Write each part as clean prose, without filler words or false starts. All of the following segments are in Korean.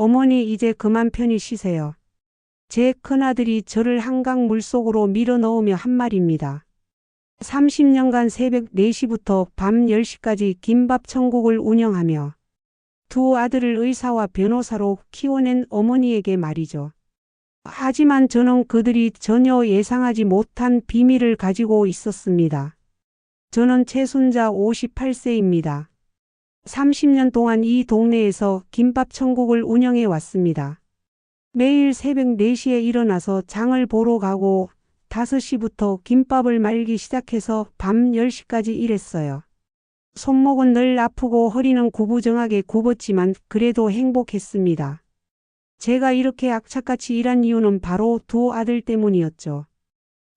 어머니 이제 그만 편히 쉬세요. 제 큰아들이 저를 한강 물속으로 밀어넣으며 한 말입니다. 30년간 새벽 4시부터 밤 10시까지 김밥 천국을 운영하며 두 아들을 의사와 변호사로 키워낸 어머니에게 말이죠. 하지만 저는 그들이 전혀 예상하지 못한 비밀을 가지고 있었습니다. 저는 최순자 58세입니다. 30년 동안 이 동네에서 김밥 천국을 운영해 왔습니다. 매일 새벽 4시에 일어나서 장을 보러 가고 5시부터 김밥을 말기 시작해서 밤 10시까지 일했어요. 손목은 늘 아프고 허리는 구부정하게 굽었지만 그래도 행복했습니다. 제가 이렇게 악착같이 일한 이유는 바로 두 아들 때문이었죠.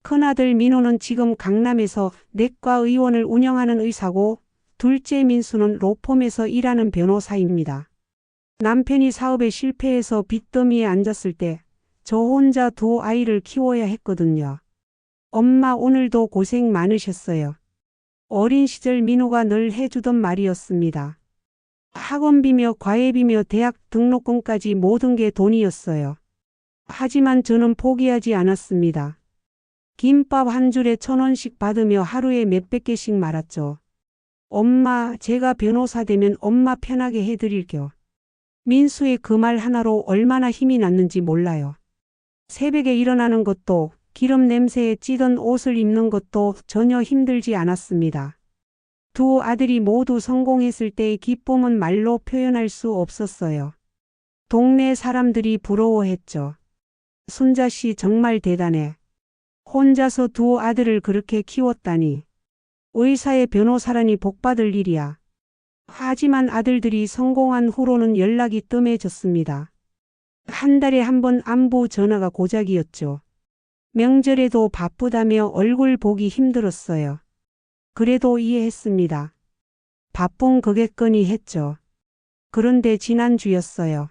큰아들 민호는 지금 강남에서 내과 의원을 운영하는 의사고 둘째 민수는 로펌에서 일하는 변호사입니다. 남편이 사업에 실패해서 빚더미에 앉았을 때 저 혼자 두 아이를 키워야 했거든요. 엄마 오늘도 고생 많으셨어요. 어린 시절 민호가 늘 해주던 말이었습니다. 학원비며 과외비며 대학 등록금까지 모든 게 돈이었어요. 하지만 저는 포기하지 않았습니다. 김밥 한 줄에 1,000원씩 받으며 하루에 몇백 개씩 말았죠. 엄마, 제가 변호사 되면 엄마 편하게 해드릴게요. 민수의 그 말 하나로 얼마나 힘이 났는지 몰라요. 새벽에 일어나는 것도 기름 냄새에 찌던 옷을 입는 것도 전혀 힘들지 않았습니다. 두 아들이 모두 성공했을 때의 기쁨은 말로 표현할 수 없었어요. 동네 사람들이 부러워했죠. 순자 씨 정말 대단해. 혼자서 두 아들을 그렇게 키웠다니. 의사의 변호사라니 복받을 일이야. 하지만 아들들이 성공한 후로는 연락이 뜸해졌습니다. 한 달에 한 번 안부 전화가 고작이었죠. 명절에도 바쁘다며 얼굴 보기 힘들었어요. 그래도 이해했습니다. 바쁜 거겠거니 했죠. 그런데 지난주였어요.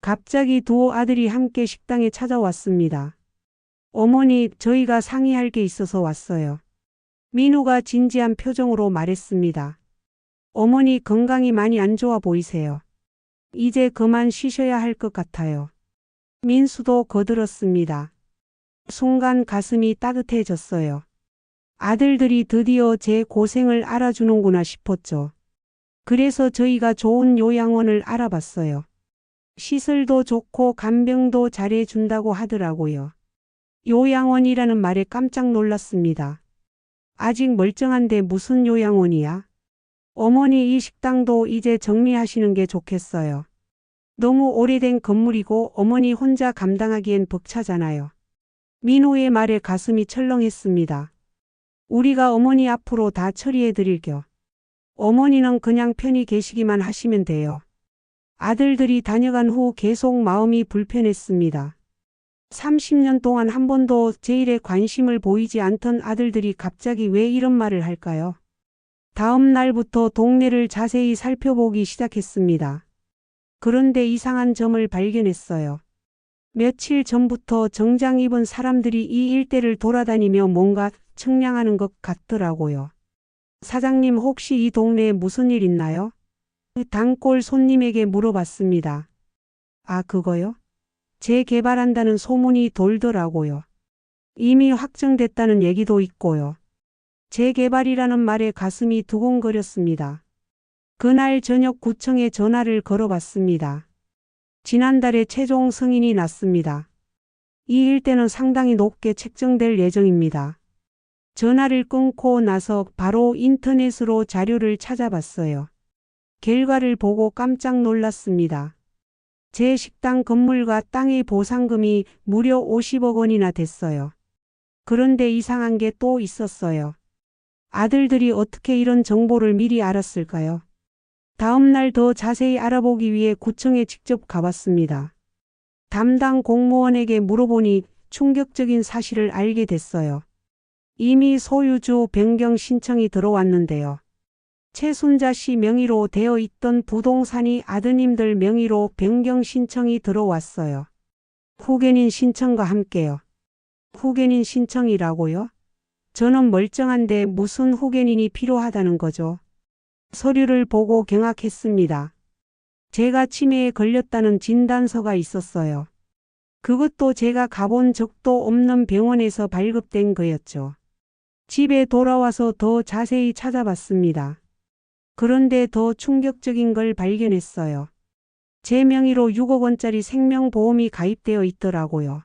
갑자기 두 아들이 함께 식당에 찾아왔습니다. 어머니, 저희가 상의할 게 있어서 왔어요. 민우가 진지한 표정으로 말했습니다. 어머니 건강이 많이 안 좋아 보이세요. 이제 그만 쉬셔야 할 것 같아요. 민수도 거들었습니다. 순간 가슴이 따뜻해졌어요. 아들들이 드디어 제 고생을 알아주는구나 싶었죠. 그래서 저희가 좋은 요양원을 알아봤어요. 시설도 좋고 간병도 잘해준다고 하더라고요. 요양원이라는 말에 깜짝 놀랐습니다. 아직 멀쩡한데 무슨 요양원이야? 어머니 이 식당도 이제 정리하시는 게 좋겠어요. 너무 오래된 건물이고 어머니 혼자 감당하기엔 벅차잖아요. 민호의 말에 가슴이 철렁했습니다. 우리가 어머니 앞으로 다 처리해 드릴게요. 어머니는 그냥 편히 계시기만 하시면 돼요. 아들들이 다녀간 후 계속 마음이 불편했습니다. 30년 동안 한 번도 제 일에 관심을 보이지 않던 아들들이 갑자기 왜 이런 말을 할까요? 다음 날부터 동네를 자세히 살펴보기 시작했습니다. 그런데 이상한 점을 발견했어요. 며칠 전부터 정장 입은 사람들이 이 일대를 돌아다니며 뭔가 측량하는 것 같더라고요. 사장님 혹시 이 동네에 무슨 일 있나요? 단골 손님에게 물어봤습니다. 아, 그거요? 재개발한다는 소문이 돌더라고요. 이미 확정됐다는 얘기도 있고요. 재개발이라는 말에 가슴이 두근거렸습니다. 그날 저녁 구청에 전화를 걸어봤습니다. 지난달에 최종 승인이 났습니다. 이 일대는 상당히 높게 책정될 예정입니다. 전화를 끊고 나서 바로 인터넷으로 자료를 찾아봤어요. 결과를 보고 깜짝 놀랐습니다. 제 식당 건물과 땅의 보상금이 무려 50억 원이나 됐어요. 그런데 이상한 게 또 있었어요. 아들들이 어떻게 이런 정보를 미리 알았을까요? 다음 날 더 자세히 알아보기 위해 구청에 직접 가봤습니다. 담당 공무원에게 물어보니 충격적인 사실을 알게 됐어요. 이미 소유주 변경 신청이 들어왔는데요. 최순자 씨 명의로 되어 있던 부동산이 아드님들 명의로 변경 신청이 들어왔어요. 후견인 신청과 함께요. 후견인 신청이라고요? 저는 멀쩡한데 무슨 후견인이 필요하다는 거죠? 서류를 보고 경악했습니다. 제가 치매에 걸렸다는 진단서가 있었어요. 그것도 제가 가본 적도 없는 병원에서 발급된 거였죠. 집에 돌아와서 더 자세히 찾아봤습니다. 그런데 더 충격적인 걸 발견했어요. 제 명의로 6억 원짜리 생명보험이 가입되어 있더라고요.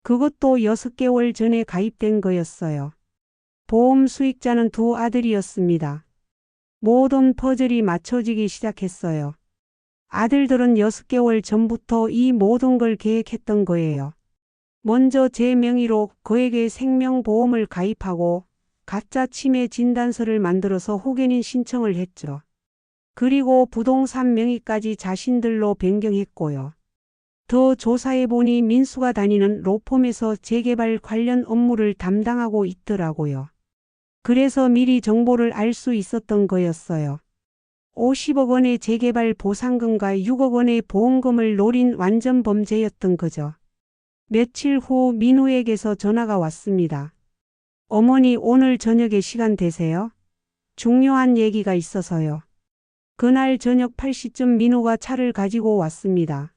그것도 6개월 전에 가입된 거였어요. 보험 수익자는 두 아들이었습니다. 모든 퍼즐이 맞춰지기 시작했어요. 아들들은 6개월 전부터 이 모든 걸 계획했던 거예요. 먼저 제 명의로 그에게 생명보험을 가입하고 가짜 치매 진단서를 만들어서 호견인 신청을 했죠. 그리고 부동산 명의까지 자신들로 변경했고요. 더 조사해보니 민수가 다니는 로펌에서 재개발 관련 업무를 담당하고 있더라고요. 그래서 미리 정보를 알 수 있었던 거였어요. 50억 원의 재개발 보상금과 6억 원의 보험금을 노린 완전 범죄였던 거죠. 며칠 후 민우에게서 전화가 왔습니다. 어머니, 오늘 저녁에 시간 되세요? 중요한 얘기가 있어서요. 그날 저녁 8시쯤 민우가 차를 가지고 왔습니다.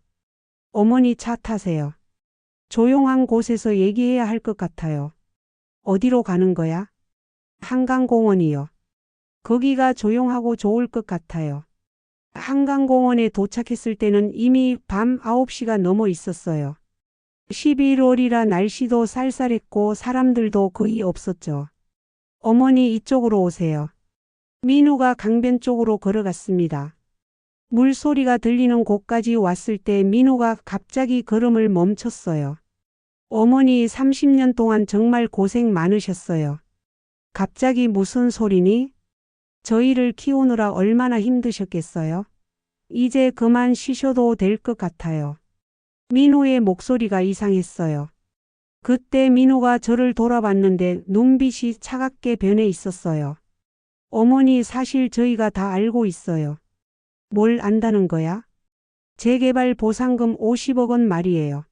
어머니, 차 타세요. 조용한 곳에서 얘기해야 할 것 같아요. 어디로 가는 거야? 한강공원이요. 거기가 조용하고 좋을 것 같아요. 한강공원에 도착했을 때는 이미 밤 9시가 넘어 있었어요. 11월이라 날씨도 쌀쌀했고 사람들도 거의 없었죠. 어머니, 이쪽으로 오세요. 민우가 강변 쪽으로 걸어갔습니다. 물소리가 들리는 곳까지 왔을 때 민우가 갑자기 걸음을 멈췄어요. 어머니, 30년 동안 정말 고생 많으셨어요. 갑자기 무슨 소리니? 저희를 키우느라 얼마나 힘드셨겠어요? 이제 그만 쉬셔도 될 것 같아요. 민우의 목소리가 이상했어요. 그때 민우가 저를 돌아봤는데 눈빛이 차갑게 변해 있었어요. 어머니, 사실 저희가 다 알고 있어요. 뭘 안다는 거야? 재개발 보상금 50억 원 말이에요.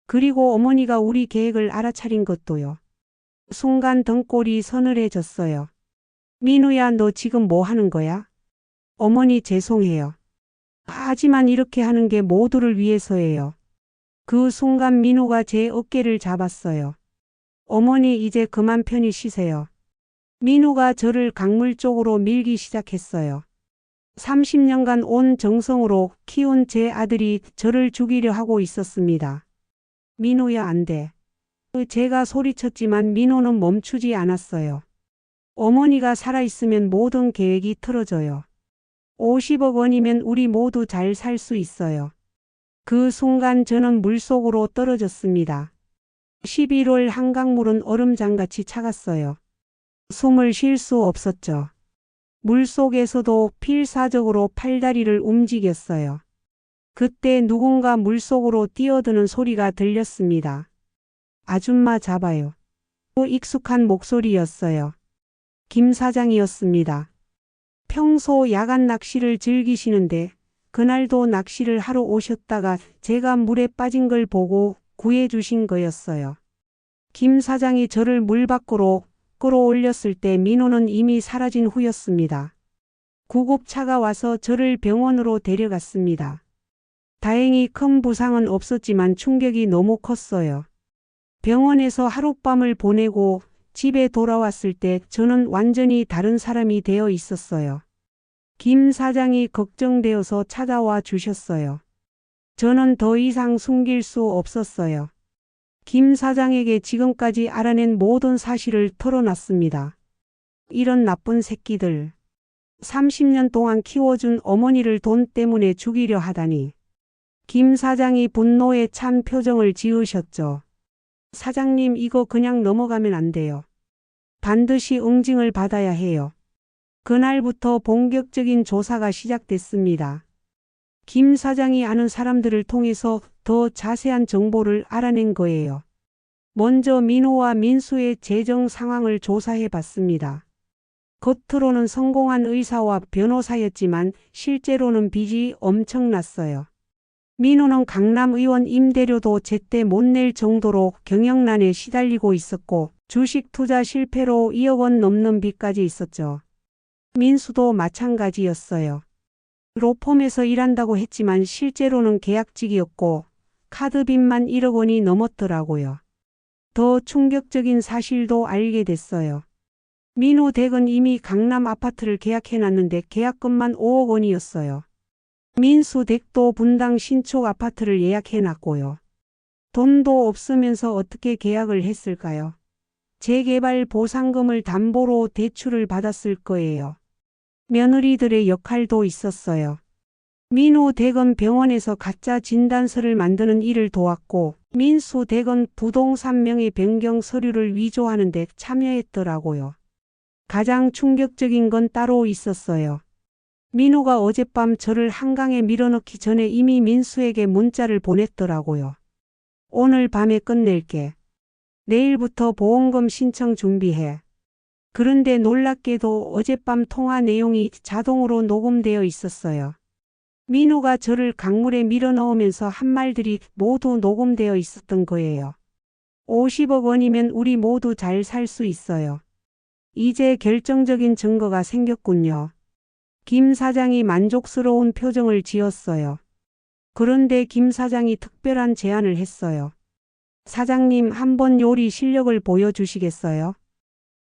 그리고 어머니가 우리 계획을 알아차린 것도요. 순간 등골이 서늘해졌어요. 민우야, 너 지금 뭐 하는 거야? 어머니, 죄송해요. 하지만 이렇게 하는 게 모두를 위해서예요. 그 순간 민우가 제 어깨를 잡았어요. 어머니, 이제 그만 편히 쉬세요. 민우가 저를 강물 쪽으로 밀기 시작했어요. 30년간 온 정성으로 키운 제 아들이 저를 죽이려 하고 있었습니다. 민우야, 안 돼. 제가 소리쳤지만 민우는 멈추지 않았어요. 어머니가 살아있으면 모든 계획이 틀어져요. 50억 원이면 우리 모두 잘 살 수 있어요. 그 순간 저는 물속으로 떨어졌습니다. 11월 한강물은 얼음장같이 차갔어요. 숨을 쉴 수 없었죠. 물속에서도 필사적으로 팔다리를 움직였어요. 그때 누군가 물속으로 뛰어드는 소리가 들렸습니다. 아줌마, 잡아요. 또 익숙한 목소리였어요. 김 사장이었습니다. 평소 야간 낚시를 즐기시는데 그날도 낚시를 하러 오셨다가 제가 물에 빠진 걸 보고 구해주신 거였어요. 김 사장이 저를 물 밖으로 끌어올렸을 때 민우는 이미 사라진 후였습니다. 구급차가 와서 저를 병원으로 데려갔습니다. 다행히 큰 부상은 없었지만 충격이 너무 컸어요. 병원에서 하룻밤을 보내고 집에 돌아왔을 때 저는 완전히 다른 사람이 되어 있었어요. 김 사장이 걱정되어서 찾아와 주셨어요. 저는 더 이상 숨길 수 없었어요. 김 사장에게 지금까지 알아낸 모든 사실을 털어놨습니다. 이런 나쁜 새끼들. 30년 동안 키워준 어머니를 돈 때문에 죽이려 하다니. 김 사장이 분노에 찬 표정을 지으셨죠. 사장님, 이거 그냥 넘어가면 안 돼요. 반드시 응징을 받아야 해요. 그날부터 본격적인 조사가 시작됐습니다. 김 사장이 아는 사람들을 통해서 더 자세한 정보를 알아낸 거예요. 먼저 민호와 민수의 재정 상황을 조사해 봤습니다. 겉으로는 성공한 의사와 변호사였지만 실제로는 빚이 엄청났어요. 민호는 강남의원 임대료도 제때 못 낼 정도로 경영난에 시달리고 있었고 주식 투자 실패로 2억 원 넘는 빚까지 있었죠. 민수도 마찬가지였어요. 로펌에서 일한다고 했지만 실제로는 계약직이었고 카드빚만 1억 원이 넘었더라고요. 더 충격적인 사실도 알게 됐어요. 민호 댁은 이미 강남 아파트를 계약해놨는데 계약금만 5억 원이었어요. 민수 댁도 분당 신축 아파트를 예약해놨고요. 돈도 없으면서 어떻게 계약을 했을까요? 재개발 보상금을 담보로 대출을 받았을 거예요. 며느리들의 역할도 있었어요. 민호 댁은 병원에서 가짜 진단서를 만드는 일을 도왔고 민수 댁은 부동산 명의 변경 서류를 위조하는 데 참여했더라고요. 가장 충격적인 건 따로 있었어요. 민호가 어젯밤 저를 한강에 밀어넣기 전에 이미 민수에게 문자를 보냈더라고요. 오늘 밤에 끝낼게. 내일부터 보험금 신청 준비해. 그런데 놀랍게도 어젯밤 통화 내용이 자동으로 녹음되어 있었어요. 민호가 저를 강물에 밀어넣으면서 한 말들이 모두 녹음되어 있었던 거예요. 50억 원이면 우리 모두 잘 살 수 있어요. 이제 결정적인 증거가 생겼군요. 김 사장이 만족스러운 표정을 지었어요. 그런데 김 사장이 특별한 제안을 했어요. 사장님, 한번 요리 실력을 보여주시겠어요?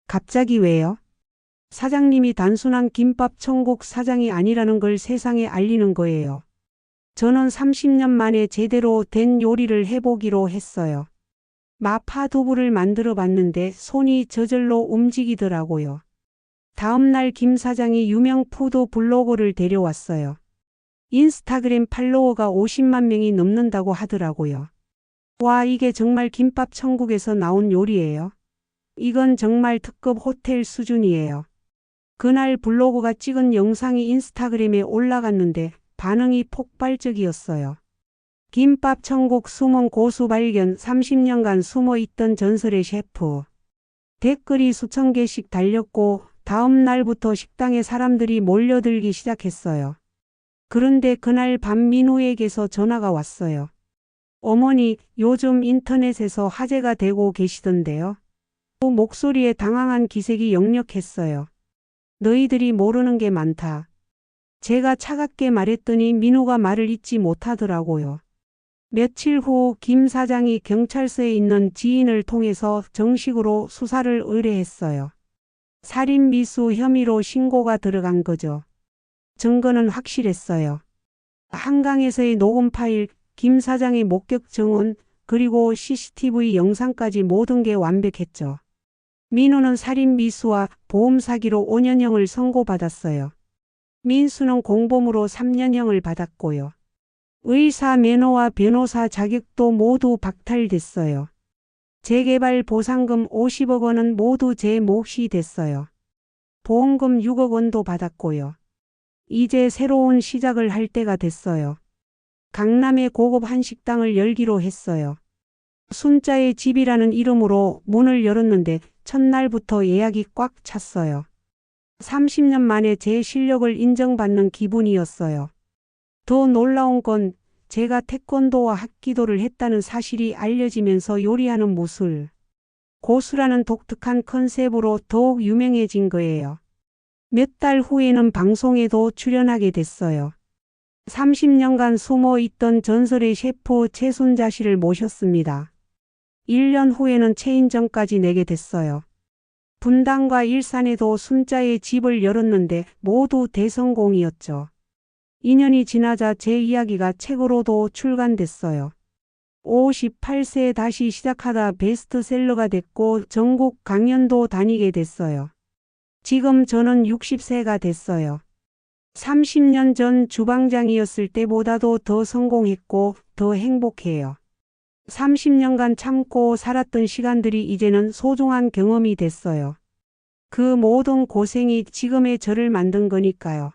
갑자기 왜요? 사장님이 단순한 김밥 천국 사장이 아니라는 걸 세상에 알리는 거예요. 저는 30년 만에 제대로 된 요리를 해보기로 했어요. 마파두부를 만들어 봤는데 손이 저절로 움직이더라고요. 다음 날 김 사장이 유명 푸드 블로거를 데려왔어요. 인스타그램 팔로워가 50만 명이 넘는다고 하더라고요. 와, 이게 정말 김밥 천국에서 나온 요리예요. 이건 정말 특급 호텔 수준이에요. 그날 블로거가 찍은 영상이 인스타그램에 올라갔는데 반응이 폭발적이었어요. 김밥 천국 숨은 고수 발견, 30년간 숨어있던 전설의 셰프. 댓글이 수천 개씩 달렸고 다음 날부터 식당에 사람들이 몰려들기 시작했어요. 그런데 그날 밤 민호에게서 전화가 왔어요. 어머니, 요즘 인터넷에서 화제가 되고 계시던데요. 목소리에 당황한 기색이 역력했어요. 너희들이 모르는 게 많다. 제가 차갑게 말했더니 민호가 말을 잇지 못하더라고요. 며칠 후 김 사장이 경찰서에 있는 지인을 통해서 정식으로 수사를 의뢰했어요. 살인 미수 혐의로 신고가 들어간 거죠. 증거는 확실했어요. 한강에서의 녹음 파일, 김 사장의 목격 증언, 그리고 CCTV 영상까지 모든 게 완벽했죠. 민호는 살인 미수와 보험 사기로 5년형을 선고받았어요. 민수는 공범으로 3년형을 받았고요. 의사 면허와 변호사 자격도 모두 박탈됐어요. 재개발 보상금 50억 원은 모두 제 몫이 됐어요. 보험금 6억 원도 받았고요. 이제 새로운 시작을 할 때가 됐어요. 강남의 고급 한식당을 열기로 했어요. 순자의 집이라는 이름으로 문을 열었는데 첫날부터 예약이 꽉 찼어요. 30년 만에 제 실력을 인정받는 기분이었어요. 더 놀라운 건 제가 태권도와 합기도를 했다는 사실이 알려지면서 요리하는 무술, 고수라는 독특한 컨셉으로 더욱 유명해진 거예요. 몇 달 후에는 방송에도 출연하게 됐어요. 30년간 숨어있던 전설의 셰프 최순자 씨를 모셨습니다. 1년 후에는 체인점까지 내게 됐어요. 분당과 일산에도 순자의 집을 열었는데 모두 대성공이었죠. 2년이 지나자 제 이야기가 책으로도 출간됐어요. 58세에 다시 시작하다 베스트셀러가 됐고 전국 강연도 다니게 됐어요. 지금 저는 60세가 됐어요. 30년 전 주방장이었을 때보다도 더 성공했고 더 행복해요. 30년간 참고 살았던 시간들이 이제는 소중한 경험이 됐어요. 그 모든 고생이 지금의 저를 만든 거니까요.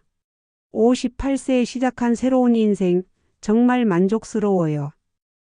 58세에 시작한 새로운 인생, 정말 만족스러워요.